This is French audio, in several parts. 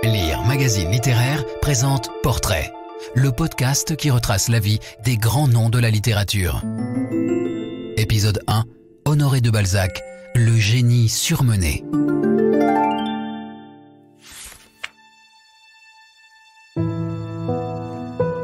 Lire Magazine littéraire présente Portrait, le podcast qui retrace la vie des grands noms de la littérature. Épisode 1, Honoré de Balzac, le génie surmené.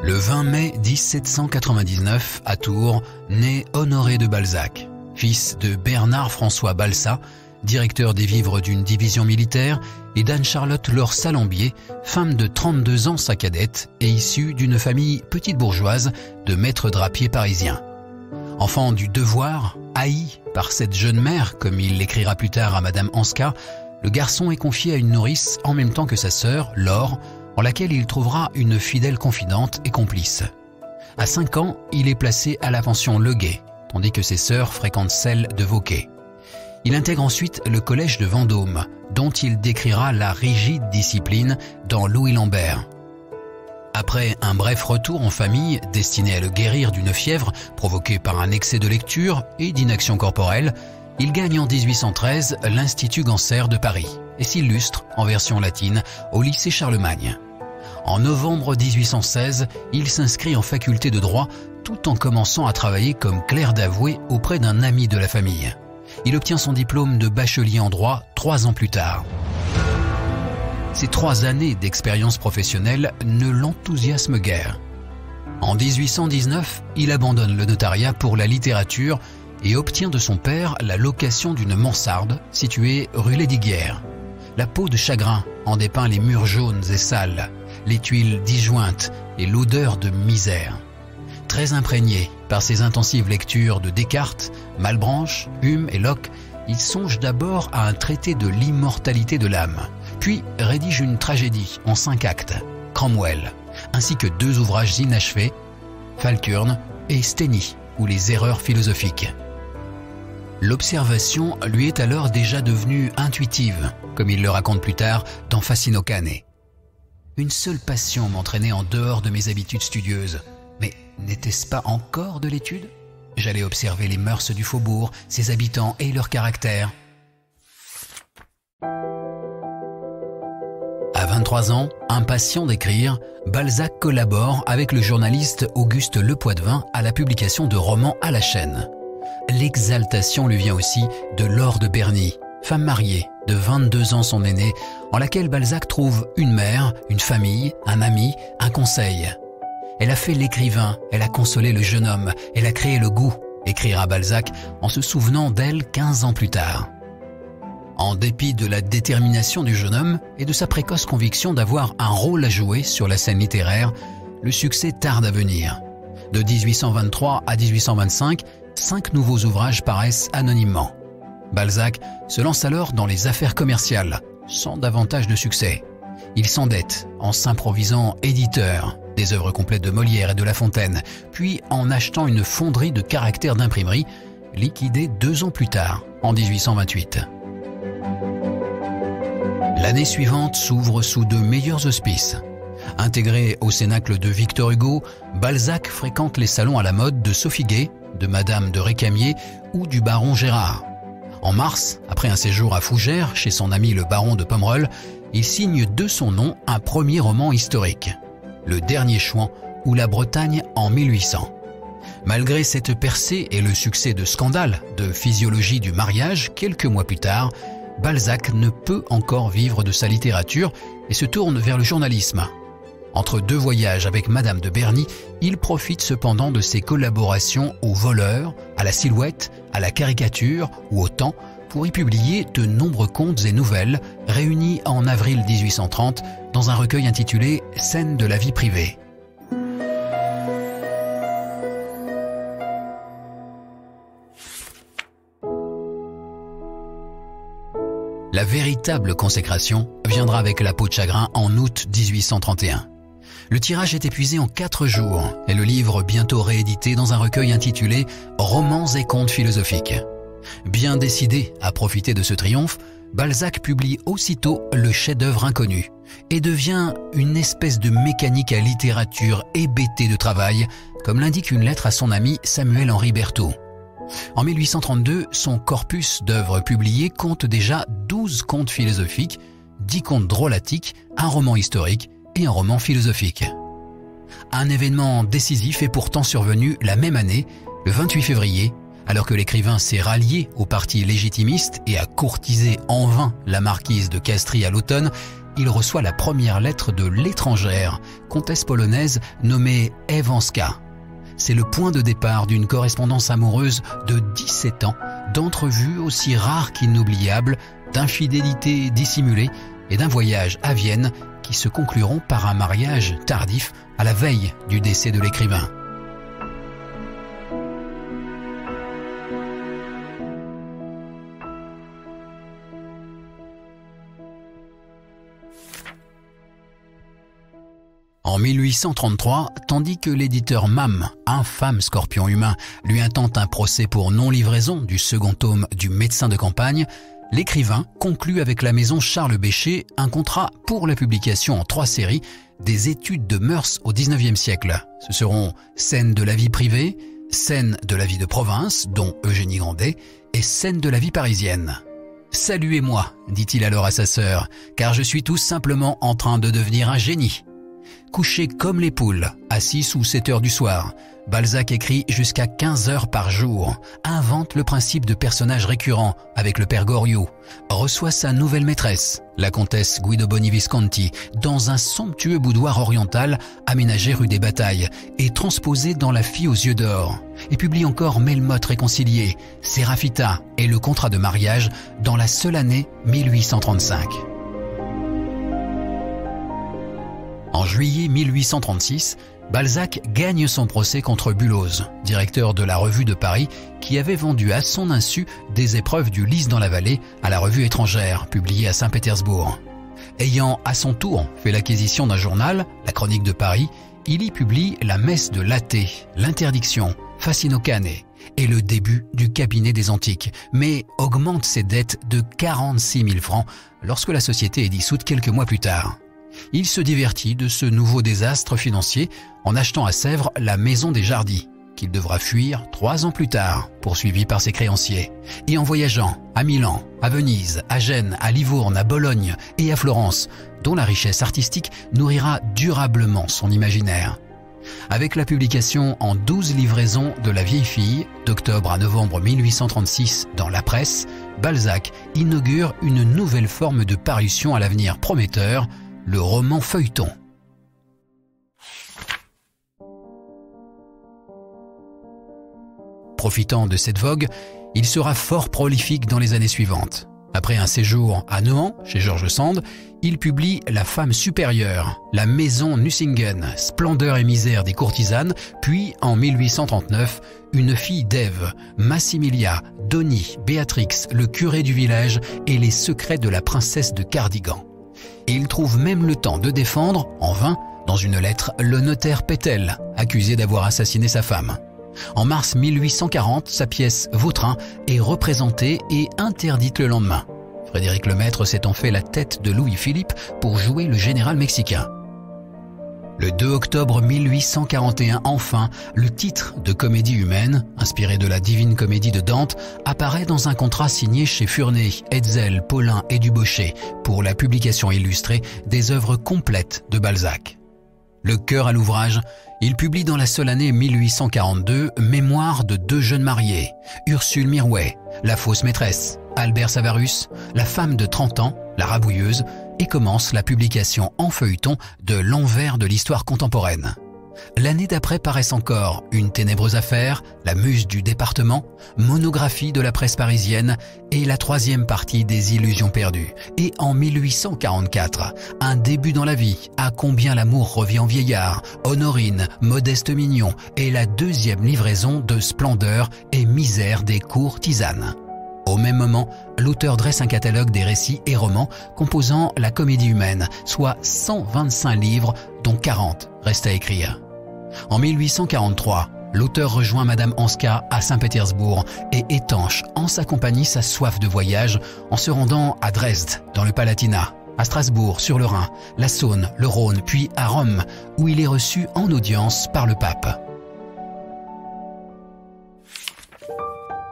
Le 20 mai 1799, à Tours, naît Honoré de Balzac, fils de Bernard-François Balsat, directeur des vivres d'une division militaire, et d'Anne-Charlotte Laure Salambier, femme de 32 ans, sa cadette, et issue d'une famille petite bourgeoise de maîtres drapiers parisiens. Enfant du devoir, haï par cette jeune mère, comme il l'écrira plus tard à Madame Anska, le garçon est confié à une nourrice en même temps que sa sœur, Laure, en laquelle il trouvera une fidèle confidente et complice. À 5 ans, il est placé à la pension Leguet, tandis que ses sœurs fréquentent celle de Vauquet. Il intègre ensuite le collège de Vendôme, dont il décrira la rigide discipline dans Louis Lambert. Après un bref retour en famille destiné à le guérir d'une fièvre provoquée par un excès de lecture et d'inaction corporelle, il gagne en 1813 l'Institut Ganser de Paris et s'illustre en version latine au lycée Charlemagne. En novembre 1816, il s'inscrit en faculté de droit tout en commençant à travailler comme clerc d'avoué auprès d'un ami de la famille. Il obtient son diplôme de bachelier en droit 3 ans plus tard. Ces 3 années d'expérience professionnelle ne l'enthousiasment guère. En 1819, il abandonne le notariat pour la littérature et obtient de son père la location d'une mansarde située rue Lesdiguières. La peau de chagrin en dépeint les murs jaunes et sales, les tuiles disjointes et l'odeur de misère. Très imprégné par ses intensives lectures de Descartes, Malebranche, Hume et Locke, il songe d'abord à un traité de l'immortalité de l'âme, puis rédige une tragédie en 5 actes, Cromwell, ainsi que 2 ouvrages inachevés, Falkurne et Steny, ou les erreurs philosophiques. L'observation lui est alors déjà devenue intuitive, comme il le raconte plus tard dans Facino Cane. Une seule passion m'entraînait en dehors de mes habitudes studieuses. Mais n'était-ce pas encore de l'étude? J'allais observer les mœurs du faubourg, ses habitants et leur caractère. À 23 ans, impatient d'écrire, Balzac collabore avec le journaliste Auguste Lepoidevin à la publication de romans à la chaîne. L'exaltation lui vient aussi de Laure de Berny, femme mariée, de 22 ans son aînée, en laquelle Balzac trouve une mère, une famille, un ami, un conseil. Elle a fait l'écrivain, elle a consolé le jeune homme, elle a créé le goût, écrira Balzac en se souvenant d'elle 15 ans plus tard. En dépit de la détermination du jeune homme et de sa précoce conviction d'avoir un rôle à jouer sur la scène littéraire, le succès tarde à venir. De 1823 à 1825, 5 nouveaux ouvrages paraissent anonymement. Balzac se lance alors dans les affaires commerciales, sans davantage de succès. Il s'endette en s'improvisant éditeur des œuvres complètes de Molière et de La Fontaine, puis en achetant une fonderie de caractères d'imprimerie, liquidée 2 ans plus tard, en 1828. L'année suivante s'ouvre sous de meilleurs auspices. Intégré au cénacle de Victor Hugo, Balzac fréquente les salons à la mode de Sophie Gay, de Madame de Récamier ou du baron Gérard. En mars, après un séjour à Fougères chez son ami le baron de Pomerol, il signe de son nom un premier roman historique, Le Dernier Chouan ou La Bretagne en 1800. Malgré cette percée et le succès de Scandale, de Physiologie du mariage, quelques mois plus tard, Balzac ne peut encore vivre de sa littérature et se tourne vers le journalisme. Entre 2 voyages avec Madame de Berny, il profite cependant de ses collaborations au Voleur, à la Silhouette, à la Caricature ou au Temps pour y publier de nombreux contes et nouvelles réunis en avril 1830 dans un recueil intitulé « Scènes de la vie privée ». La véritable consécration viendra avec La peau de chagrin en août 1831. Le tirage est épuisé en 4 jours et le livre bientôt réédité dans un recueil intitulé « Romans et contes philosophiques ». Bien décidé à profiter de ce triomphe, Balzac publie aussitôt le chef-d'œuvre inconnu et devient une espèce de mécanique à littérature hébétée de travail, comme l'indique une lettre à son ami Samuel-Henri Berthaud. En 1832, son corpus d'œuvres publiées compte déjà 12 contes philosophiques 10 contes drôlatiques, un roman historique et un roman philosophique. Un événement décisif est pourtant survenu la même année, le 28 février, alors que l'écrivain s'est rallié au parti légitimiste et a courtisé en vain la marquise de Castries à l'automne. Il reçoit la première lettre de l'étrangère, comtesse polonaise nommée Ewanska. C'est le point de départ d'une correspondance amoureuse de 17 ans, d'entrevues aussi rares qu'inoubliables, d'infidélité dissimulée et d'un voyage à Vienne qui se concluront par un mariage tardif à la veille du décès de l'écrivain. En 1833, tandis que l'éditeur Mam, infâme scorpion humain, lui intente un procès pour non-livraison du second tome du Médecin de campagne, l'écrivain conclut avec la maison Charles Bécher un contrat pour la publication en 3 séries des études de mœurs au XIXe siècle. Ce seront Scènes de la vie privée, Scènes de la vie de province, dont Eugénie Grandet, et Scènes de la vie parisienne. « Saluez-moi », dit-il alors à sa sœur, « car je suis tout simplement en train de devenir un génie. » Couché comme les poules, à 6 ou 7 heures du soir, Balzac écrit jusqu'à 15 heures par jour, invente le principe de personnages récurrents avec le père Goriot, reçoit sa nouvelle maîtresse, la comtesse Guidoboni Visconti, dans un somptueux boudoir oriental aménagé rue des Batailles et transposé dans La fille aux yeux d'or, et publie encore Melmoth réconcilié, Séraphita et le contrat de mariage dans la seule année 1835. En juillet 1836, Balzac gagne son procès contre Bulloz, directeur de la Revue de Paris, qui avait vendu à son insu des épreuves du Lys dans la vallée à la Revue étrangère, publiée à Saint-Pétersbourg. Ayant à son tour fait l'acquisition d'un journal, la Chronique de Paris, il y publie la messe de l'athée, l'interdiction, Facino Cane et le début du cabinet des antiques, mais augmente ses dettes de 46 000 francs lorsque la société est dissoute quelques mois plus tard. Il se divertit de ce nouveau désastre financier en achetant à Sèvres la maison des Jardis, qu'il devra fuir 3 ans plus tard, poursuivi par ses créanciers, et en voyageant à Milan, à Venise, à Gênes, à Livourne, à Bologne et à Florence, dont la richesse artistique nourrira durablement son imaginaire. Avec la publication en 12 livraisons de La vieille fille, d'octobre à novembre 1836 dans La Presse, Balzac inaugure une nouvelle forme de parution à l'avenir prometteur, le roman feuilleton. Profitant de cette vogue, il sera fort prolifique dans les années suivantes. Après un séjour à Nohant, chez George Sand, il publie La femme supérieure, La maison Nucingen, Splendeur et misère des courtisanes, puis en 1839, Une fille d'Ève, Massimilia, Donny, Béatrix, le curé du village et les secrets de la princesse de Cardigan. Et il trouve même le temps de défendre, en vain, dans une lettre, le notaire Pétel, accusé d'avoir assassiné sa femme. En mars 1840, sa pièce Vautrin est représentée et interdite le lendemain. Frédéric Lemaître s'est en fait la tête de Louis-Philippe pour jouer le général mexicain. Le 2 octobre 1841, enfin, le titre de Comédie humaine, inspiré de la Divine Comédie de Dante, apparaît dans un contrat signé chez Furney, Hetzel, Paulin et Dubochet pour la publication illustrée des œuvres complètes de Balzac. Le cœur à l'ouvrage, il publie dans la seule année 1842 Mémoires de 2 jeunes mariés, Ursule Mirouet, la fausse maîtresse, Albert Savarus, la femme de 30 ans, la rabouilleuse, et commence la publication en feuilleton de L'envers de l'histoire contemporaine. L'année d'après paraissent encore Une ténébreuse affaire, La muse du département, Monographie de la presse parisienne et la 3e partie des Illusions perdues. Et en 1844, Un début dans la vie, À combien l'amour revient au vieillard, Honorine, Modeste Mignon et la 2e livraison de Splendeur et misère des courtisanes. Au même moment, l'auteur dresse un catalogue des récits et romans composant la comédie humaine, soit 125 livres dont 40 restent à écrire. En 1843, l'auteur rejoint Madame Hanska à Saint-Pétersbourg et étanche en sa compagnie sa soif de voyage en se rendant à Dresde, dans le Palatinat, à Strasbourg, sur le Rhin, la Saône, le Rhône, puis à Rome, où il est reçu en audience par le pape.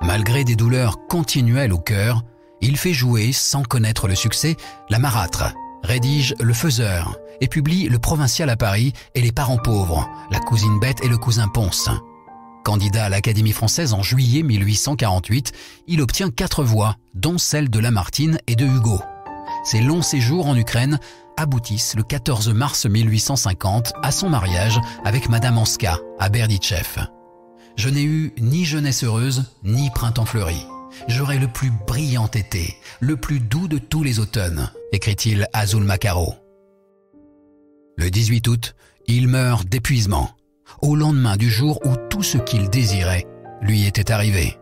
Malgré des douleurs continuelles au cœur, Il fait jouer, sans connaître le succès, La Marâtre, rédige Le Faiseur et publie Le Provincial à Paris et Les Parents pauvres, La cousine bête et le cousin Ponce. Candidat à l'Académie française en juillet 1848, il obtient 4 voix, dont celle de Lamartine et de Hugo. Ses longs séjours en Ukraine aboutissent le 14 mars 1850 à son mariage avec Madame Anska à Berdichev. « Je n'ai eu ni jeunesse heureuse, ni printemps fleuri. J'aurai le plus brillant été, le plus doux de tous les automnes », écrit-il à Zulmakaro. Le 18 août, il meurt d'épuisement, au lendemain du jour où tout ce qu'il désirait lui était arrivé.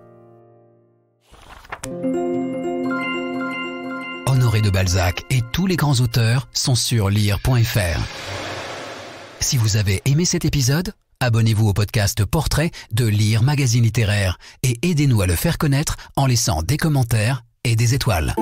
Honoré de Balzac et tous les grands auteurs sont sur lire.fr. Si vous avez aimé cet épisode, abonnez-vous au podcast Portrait de Lire Magazine Littéraire et aidez-nous à le faire connaître en laissant des commentaires et des étoiles.